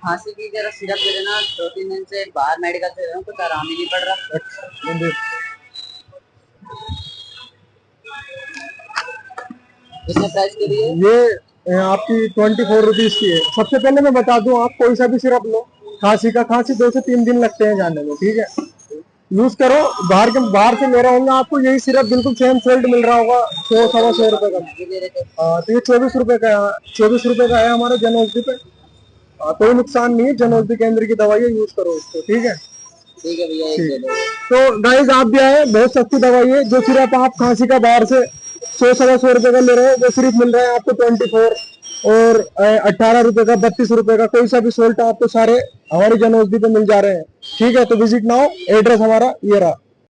खांसी की जरा सिरप दे देना, 2-3 दिन से बाहर मेडिकल से रहा हूँ, कुछ आराम ही नहीं पड़ रहा। अच्छा, कितने प्राइस के लिए? ये आपकी 24 रुपीज की है। सबसे पहले मैं बता दूं, आप कोई सा भी सिरप लो, खांसी का, खांसी 2 से 3 दिन लगते हैं जाने में, ठीक है। यूज करो। बाहर से ले रहा होगा आपको यही सिरप बिल्कुल सेम सोल्ट मिल रहा होगा, 100-125 रुपए का। महंगे दे रहे थे। तो ये 24 रुपए का है, 24 रुपए का है हमारे जन औषधि पे। कोई नुकसान नहीं है, जन औषधि केंद्र की दवाई है, यूज करो इसको, ठीक है। ठीक है भैया, एक दे ठीक। दो। तो गाइस आप भी आए, बहुत सस्ती दवाई है। जो सिर्फ आप खांसी का बाहर से 100-125 रुपए का ले रहे हो, वो सिर्फ मिल रहा है आपको 24 और 18 रुपए का, 32 रुपए का। कोई सा भी सोल्ट आपको सारे हमारी जन औषधि पे मिल जा रहे हैं, ठीक है। तो विजिट नाउ, एड्रेस हमारा ये रहा।